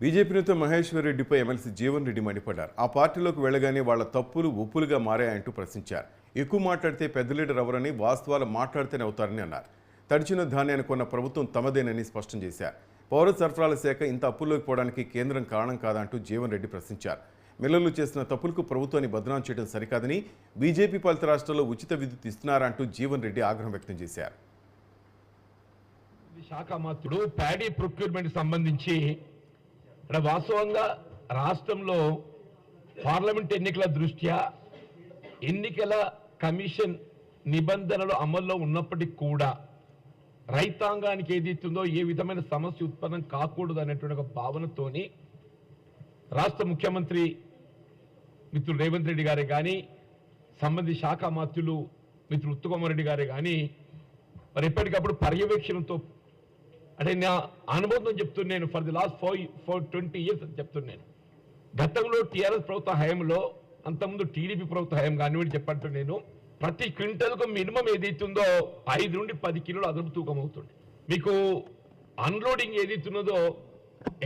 BJP నేత మహేశ్వర్ రెడ్డిపై MLC Jeevan Reddy మండిపడ్డారు. ఆ పార్టీలోకి వెళ్లగానే వాళ్ల తప్పులు ఒప్పులుగా మారాయంటూ ప్రశ్నించారు. ఎక్కువ మాట్లాడితే పెద్ద లీడర్ ఎవరని, వాస్తవాలు మాట్లాడితేనే అవుతారని అన్నారు. తడిచిన ధాన్యాన్ని కొన్న ప్రభుత్వం తమదేనని స్పష్టం చేశారు. పౌర సరఫరాల శాఖ ఇంత అప్పుల్లోకి పోవడానికి కేంద్రం కారణం కాదంటూ జీవన్ రెడ్డి ప్రశ్నించారు. మిల్లర్లు చేసిన తప్పులకు ప్రభుత్వాన్ని బదనాం చేయడం సరికాదని, బీజేపీ పాలిత రాష్ట్రాల్లో ఉచిత విద్యుత్ ఇస్తున్నారంటూ జీవన్ రెడ్డి ఆగ్రహం వ్యక్తం చేశారు. శాఖ మంత్రుడు ప్యాడీ ప్రొక్యూర్మెంట్ సంబంధించి వాస్తవంగా రాష్ట్రంలో పార్లమెంట్ ఎన్నికల దృష్ట్యా ఎన్నికల కమిషన్ నిబంధనలు అమల్లో ఉన్నప్పటికీ కూడా రైతాంగానికి ఏదైతుందో ఏ విధమైన సమస్య ఉత్పన్నం కాకూడదు అనేటువంటి ఒక భావనతోని రాష్ట్ర ముఖ్యమంత్రి మిత్రులు రేవంత్ రెడ్డి గారే కానీ, సంబంధిత శాఖ మంత్రులు మిత్రులు ఉత్తమ్ రెడ్డి గారే కానీ మరి ఎప్పటికప్పుడు పర్యవేక్షణతో, అంటే నా అనుభవం చెప్తున్నాను, ఫర్ ది లాస్ట్ 20 years అని చెప్తున్నాను. గతంలో టీఆర్ఎస్ ప్రభుత్వ హయాంలో, అంతకుముందు టీడీపీ ప్రభుత్వ హయాం కానివ్వండి చెప్పంటూ నేను ప్రతి క్వింటల్కు మినిమం ఏదైతుందో 5 నుండి 10 కిలోలు అదనపు తూకం అవుతుంది. మీకు అన్లోడింగ్ ఏదైతున్నదో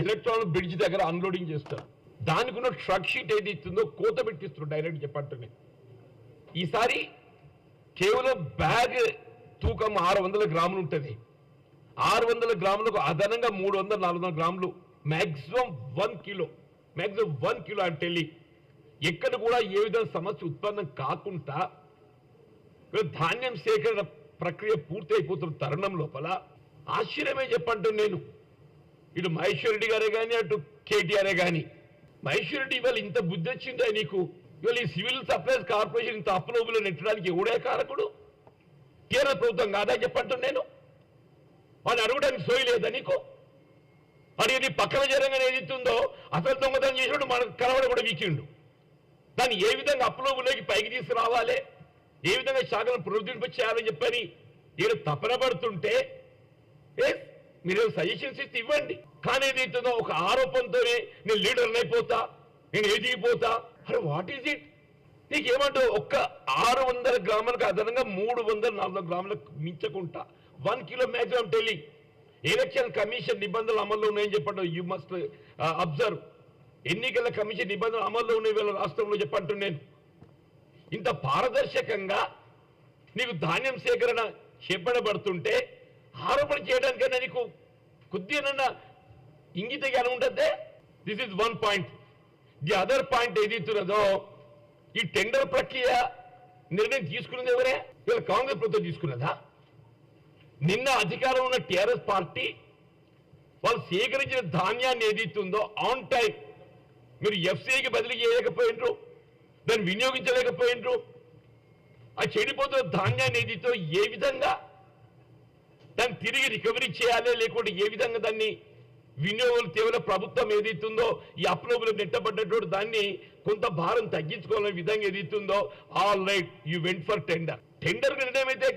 ఎలక్ట్రానిక్ బ్రిడ్జ్ దగ్గర అన్లోడింగ్ చేస్తారు. దానికి ఉన్న ట్రక్ షీట్ ఏదైతుందో కోత పెట్టిస్తున్నారు డైరెక్ట్ చెప్పంటూ. ఈసారి కేవలం బ్యాగ్ తూకం 600 గ్రాములు ఉంటుంది. 600 గ్రాములకు అదనంగా 300-400 గ్రాములు, మ్యాక్సిమం 1 కిలో, మ్యాక్సిమం 1 కిలో అంటే ఎక్కడ కూడా ఏ విధంగా సమస్య ఉత్పన్నం కాకుండా ధాన్యం సేకరణ ప్రక్రియ పూర్తి అయిపోతున్న తరుణం లోపల ఆశ్చర్యమే చెప్పంటూ నేను, ఇటు మహేశ్వర్ రెడ్డి గారే కానీ అటు కేటీఆరే కానీ, మహేశ్వర్ రెడ్డి ఇవాళ ఇంత బుద్ధి వచ్చిందా నీకు? ఇవాళ ఈ సివిల్ సప్లైస్ కార్పొరేషన్ ఇంత అప్రూవల్ నెట్టడానికి ఎవడే కారకుడు? కేరళ ప్రభుత్వం కాదా చెప్పంటూ నేను? వాడు అడగడానికి సోయి లేదా నీకు? అది పక్కన జరంగానే ఏదిస్తుందో అసలు దొంగతనం చేసినప్పుడు మనకు కనబడ కూడా వీకిండు. దాన్ని ఏ విధంగా అప్రూవల్లోకి పైకి తీసుకురావాలి, ఏ విధంగా శాఖను పునరుద్ధరింప చేయాలని చెప్పని నేను తపన పడుతుంటే మీరు సజెషన్స్ ఇస్తే ఇవ్వండి. కానీ ఏదైతుందో ఒక ఆరోపణతోనే నేను లీడర్ని అయిపోతా, నేను ఎదిగిపోతా. అరే వాట్ ఈజ్ ఇట్? నీకేమంటావు? ఒక్క 600 గ్రాములకు అదనంగా 300-400 గ్రాములకు మించకుండా 1 kilo maximum telling. Election commission నిబంధనలు అమల్లో ఉన్నాయని చెప్పండి. You must observe. ఎన్నికల కమిషన్ నిబంధనలు అమల్లో ఉన్నాయి వీళ్ళ రాష్ట్రంలో చెప్పంటూ నేను. ఇంత పారదర్శకంగా నీకు ధాన్యం సేకరణ చేపట్టబడుతుంటే ఆరోపణ చేయడానికైనా నీకు కొద్దిగా ఇంగిత జ్ఞానం ఉంటుంది. This is one point. The other point ఏదైతున్నదో, ఈ టెండర్ ప్రక్రియ నిర్ణయం తీసుకున్నది ఎవరే? వీళ్ళ కాంగ్రెస్ ప్రభుత్వం తీసుకున్నదా? నిన్న అధికారం ఉన్న టీఆర్ఎస్ పార్టీ వాళ్ళు సేకరించిన ధాన్యాన్ని ఏదైతుందో ఆన్ టైం మీరు ఎఫ్సీఐకి బదిలీ చేయలేకపోయినరు, దాన్ని వినియోగించలేకపోయినరు. ఆ చెడిపోతున్న ధాన్యాన్ని ఏదైతే ఏ విధంగా దాన్ని తిరిగి రికవరీ చేయాలి, లేకుంటే ఏ విధంగా దాన్ని వినియోగం కేవలం ప్రభుత్వం ఏదైతుందో ఈ అప్రూవల్ నెట్టబడ్డటువంటి దాన్ని కొంత భారం తగ్గించుకోవాలనే విధంగా ఏదైతుందో, all right you went for tender. Tender నిర్ణయం అయితే